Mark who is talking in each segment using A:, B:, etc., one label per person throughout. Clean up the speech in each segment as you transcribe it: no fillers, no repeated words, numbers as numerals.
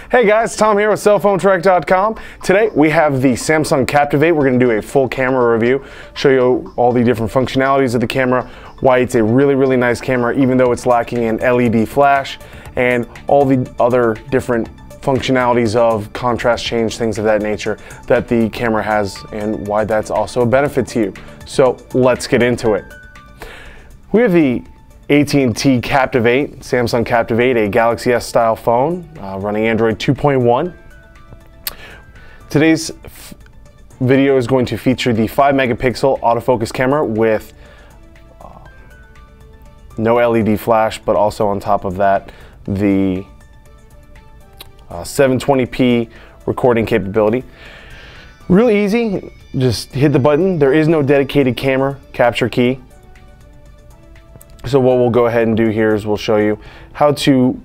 A: Hey guys, Tom here with cellphonetrek.com. Today we have the Samsung Captivate. We're going to do a full camera review, show you all the different functionalities of the camera, why it's a really nice camera even though it's lacking an LED flash, and all the other different functionalities of contrast change, things of that nature that the camera has, and why that's also a benefit to you. So let's get into it. We have the AT&T Captivate, Samsung Captivate, a Galaxy S style phone running Android 2.1. Today's video is going to feature the 5 megapixel autofocus camera with no LED flash, but also on top of that the 720p recording capability. Really easy, just hit the button. There is no dedicated camera capture key. So what we'll go ahead and do here is we'll show you how to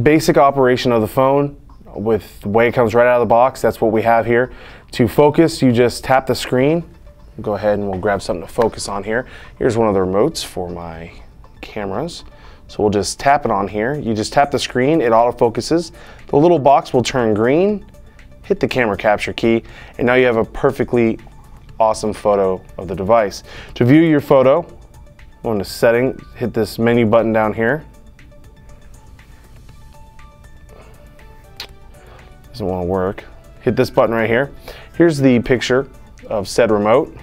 A: basic operation of the phone with the way it comes right out of the box. That's what we have here. To focus, you just tap the screen. Go ahead and we'll grab something to focus on here. Here's one of the remotes for my cameras. So we'll just tap it on here. You just tap the screen, it autofocuses. The little box will turn green, hit the camera capture key, and now you have a perfectly awesome photo of the device. To view your photo, go into setting, hit this menu button down here. Doesn't want to work. Hit this button right here. Here's the picture of said remote.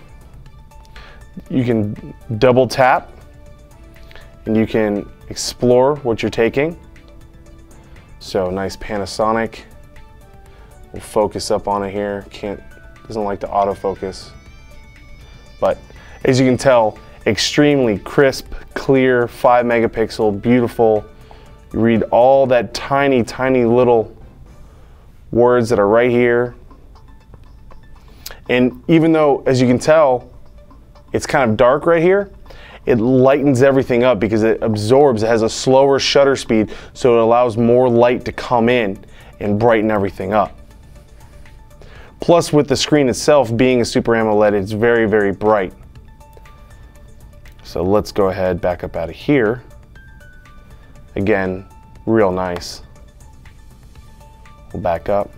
A: You can double tap and you can explore what you're taking. So nice Panasonic. We'll focus up on it here. Doesn't like to autofocus. But as you can tell, extremely crisp, clear, 5 megapixel, beautiful. You read all that tiny little words that are right here. And even though, as you can tell, it's kind of dark right here, it lightens everything up because it absorbs, it has a slower shutter speed, so it allows more light to come in and brighten everything up. Plus, with the screen itself being a Super AMOLED, it's very bright. So let's go ahead, back up out of here. Again, real nice. We'll back up.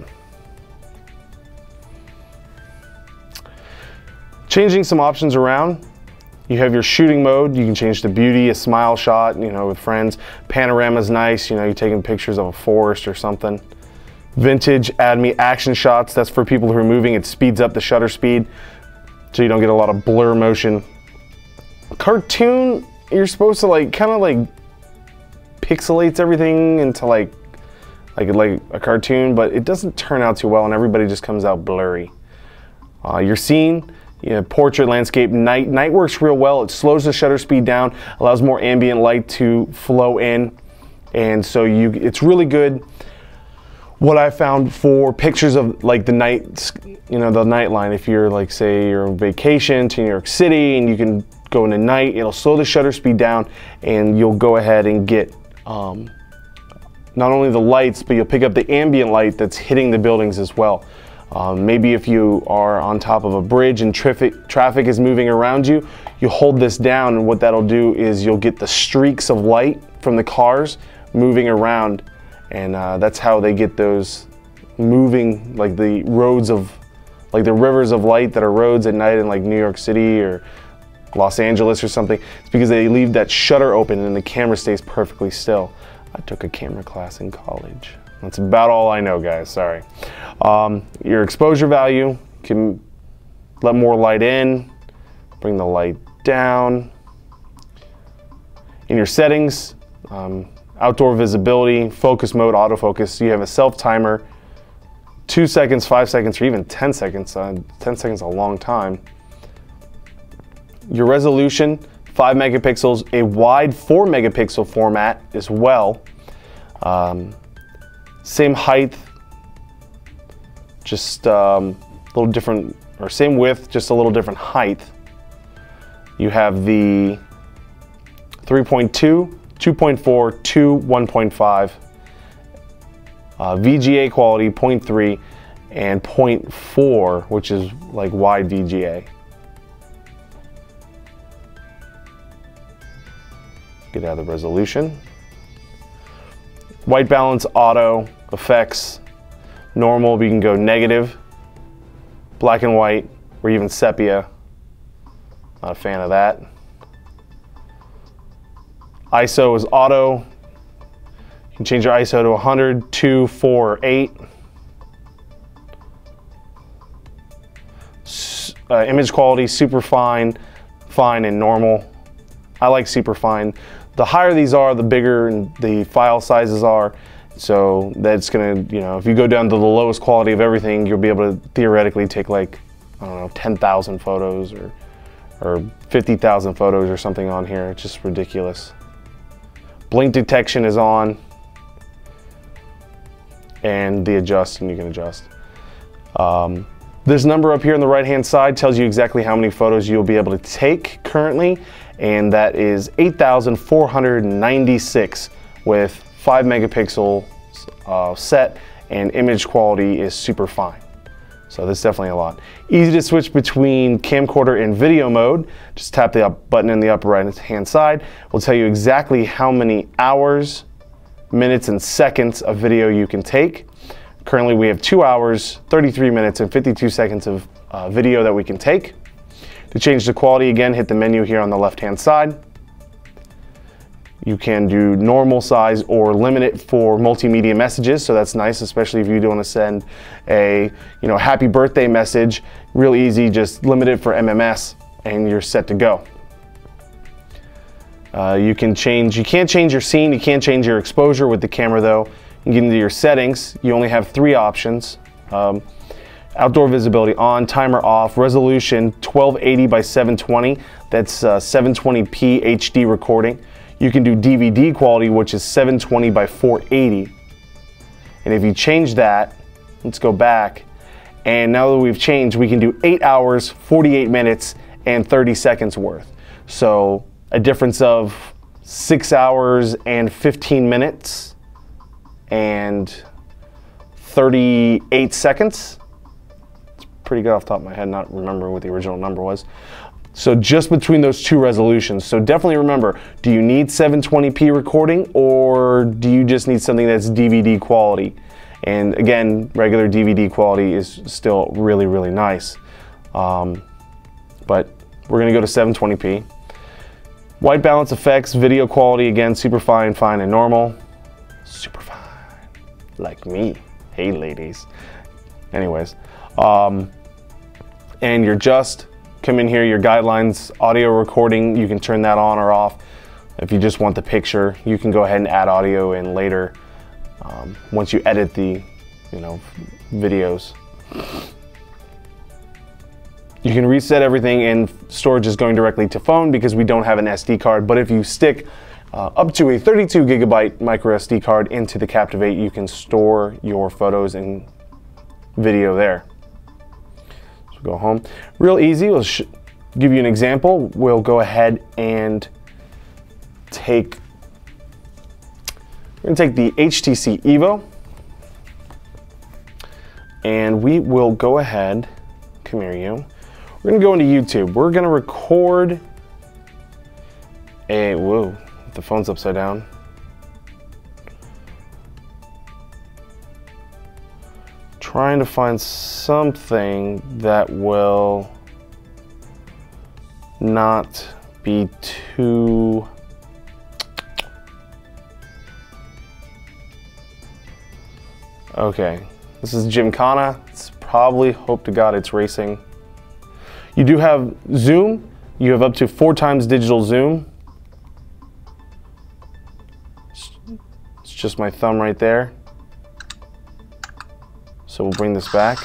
A: Changing some options around. You have your shooting mode. You can change to beauty, a smile shot, with friends. Panorama's nice, you're taking pictures of a forest or something. Vintage, add me action shots. That's for people who are moving. It speeds up the shutter speed so you don't get a lot of blur motion. Cartoon, you're supposed to kind of pixelates everything into like a cartoon, but it doesn't turn out too well and everybody just comes out blurry. Your scene, portrait, landscape, night works real well. It slows the shutter speed down, allows more ambient light to flow in, and so it's really good. What I found for pictures of the night, the night line, if you're say you're on vacation to New York City and you can go into night, it'll slow the shutter speed down and you'll go ahead and get not only the lights, but you'll pick up the ambient light that's hitting the buildings as well. Maybe if you are on top of a bridge and traffic is moving around you, you hold this down and what that'll do is you'll get the streaks of light from the cars moving around, and that's how they get those moving, the roads of, the rivers of light that are roads at night in New York City or Los Angeles or something. It's because they leave that shutter open and the camera stays perfectly still. I took a camera class in college. That's about all I know, guys, sorry. Your exposure value, can let more light in, bring the light down. In your settings, outdoor visibility, focus mode, autofocus, you have a self timer, 2 seconds, 5 seconds, or even 10 seconds. 10 seconds is a long time. Your resolution, 5 megapixels, a wide 4 megapixel format as well. Same height, just a little different, or same width, just a little different height. You have the 3.2, 2.4, 2, 1.5, VGA quality 0.3, and 0.4, which is wide VGA. Get out of the resolution. White balance auto, effects, normal, we can go negative, black and white, or even sepia. Not a fan of that. ISO is auto. You can change your ISO to 100, 2, 4, or 8. Image quality, super fine, fine, and normal. I like super fine. The higher these are, the bigger the file sizes are. So that's gonna, you know, if you go down to the lowest quality of everything, you'll be able to theoretically take like, I don't know, 10,000 photos or 50,000 photos or something on here. It's just ridiculous. Blink detection is on, and the adjust, and you can adjust. This number up here on the right hand side tells you exactly how many photos you'll be able to take currently, and that is 8,496 with 5 megapixel set, and image quality is super fine. So this is definitely a lot. Easy to switch between camcorder and video mode. Just tap the up button in the upper right hand side. We'll tell you exactly how many hours, minutes, and seconds of video you can take. Currently we have 2 hours, 33 minutes, and 52 seconds of video that we can take. To change the quality, again, hit the menu here on the left-hand side. You can do normal size or limit it for multimedia messages, so that's nice, especially if you want to send a, you know, happy birthday message. Real easy, just limit it for MMS and you're set to go. You can't change your scene, you can't change your exposure with the camera though. You get into your settings, you only have 3 options. Outdoor visibility on, timer off, resolution 1280 by 720, that's 720p HD recording. You can do DVD quality, which is 720 by 480. And if you change that, let's go back, and now that we've changed, we can do 8 hours, 48 minutes, and 30 seconds worth. So a difference of 6 hours and 15 minutes and 38 seconds. It's pretty good off the top of my head, not remembering what the original number was. So just between those 2 resolutions. So definitely remember, do you need 720p recording, or do you just need something that's DVD quality? And again, regular DVD quality is still really, really nice. But we're gonna go to 720p. White balance effects, video quality, again, super fine, fine, and normal. Super fine, like me. Hey ladies. Anyways, and you're just, come in here, your guidelines, audio recording, you can turn that on or off. If you just want the picture, you can go ahead and add audio in later once you edit the, you know, videos. You can reset everything, and storage is going directly to phone because we don't have an SD card. But if you stick up to a 32 gigabyte micro SD card into the Captivate, you can store your photos and video there. So go home. Real easy. We'll give you an example. We'll go ahead and we're going to take the HTC Evo, and we will go ahead, come here you, we're going to go into YouTube. We're going to record a, whoa, the phone's upside down. Trying to find something that will not be too, okay, this is Gymkhana. It's probably, hope to God it's racing. You do have zoom. You have up to 4 times digital zoom. It's just my thumb right there. So we'll bring this back.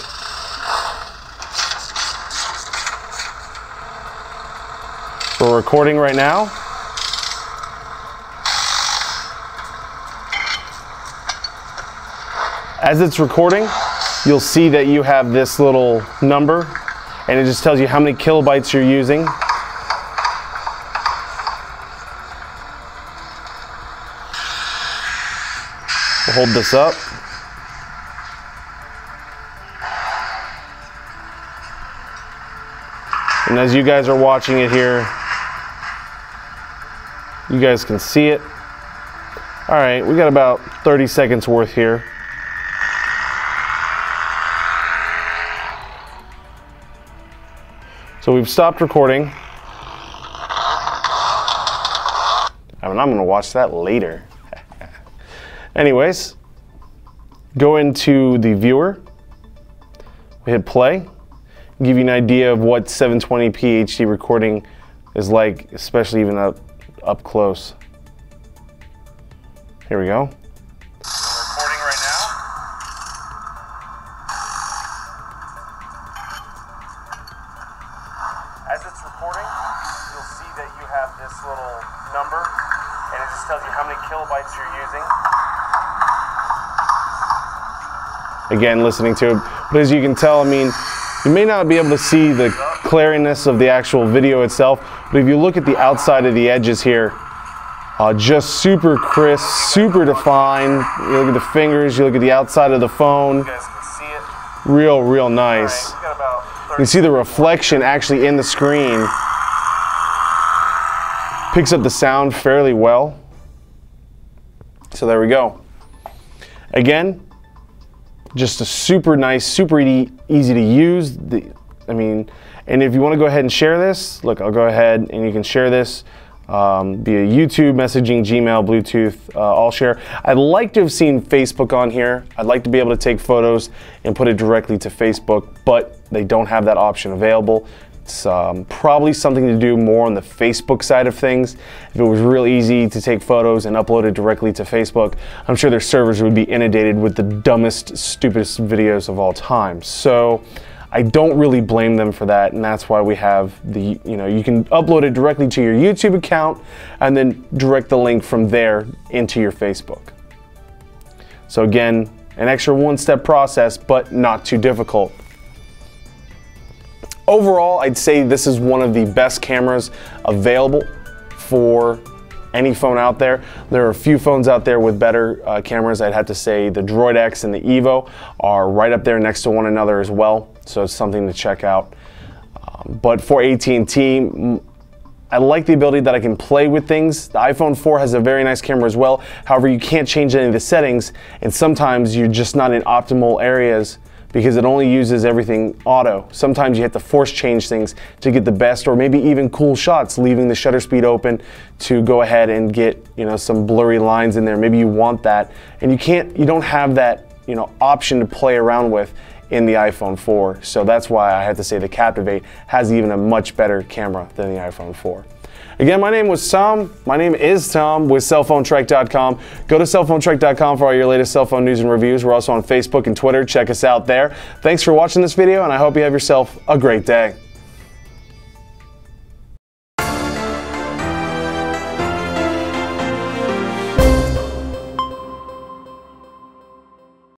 A: We're recording right now. As it's recording, you'll see that you have this little number, and it just tells you how many kilobytes you're using. We'll hold this up. And as you guys are watching it here, you guys can see it. All right, we got about 30 seconds worth here. So we've stopped recording. I mean, I'm gonna watch that later. Anyways, go into the viewer, we hit play, give you an idea of what 720p HD recording is like, especially even up close. Here we go.
B: Recording right now. As it's recording, you'll see that you have this little number, and it just tells you how many kilobytes you're using.
A: Again, listening to it, but as you can tell, I mean, you may not be able to see the clariness of the actual video itself, but if you look at the outside of the edges here, just super crisp, super defined. You look at the fingers, you look at the outside of the phone.
B: You guys can see it.
A: Real nice.
B: Right, we got about 30
A: You can see the reflection actually in the screen. Picks up the sound fairly well. So there we go. Again, just a super nice, super easy to use. And if you want to go ahead and share this, look, I'll go ahead and you can share this via YouTube, messaging, Gmail, Bluetooth, all share. I'd like to have seen Facebook on here. I'd like to be able to take photos and put it directly to Facebook, but they don't have that option available. It's probably something to do more on the Facebook side of things. If it was real easy to take photos and upload it directly to Facebook, I'm sure their servers would be inundated with the dumbest, stupidest videos of all time. So I don't really blame them for that, and that's why we have the, you can upload it directly to your YouTube account and then direct the link from there into your Facebook. So again, an extra one-step process, but not too difficult. Overall, I'd say this is one of the best cameras available for any phone out there. There are a few phones out there with better cameras. I'd have to say the Droid X and the Evo are right up there next to one another as well, so it's something to check out. But for AT&T, I like the ability that I can play with things. The iPhone 4 has a very nice camera as well. However, you can't change any of the settings, and sometimes you're just not in optimal areas because it only uses everything auto. Sometimes you have to force change things to get the best or maybe even cool shots, leaving the shutter speed open to go ahead and get, some blurry lines in there. Maybe you want that, and you don't have that, option to play around with in the iPhone 4. So that's why I have to say the Captivate has even a much better camera than the iPhone 4. Again, my name is Tom with cellphonetrek.com. Go to cellphonetrek.com for all your latest cell phone news and reviews. We're also on Facebook and Twitter. Check us out there. Thanks for watching this video, and I hope you have yourself a great day.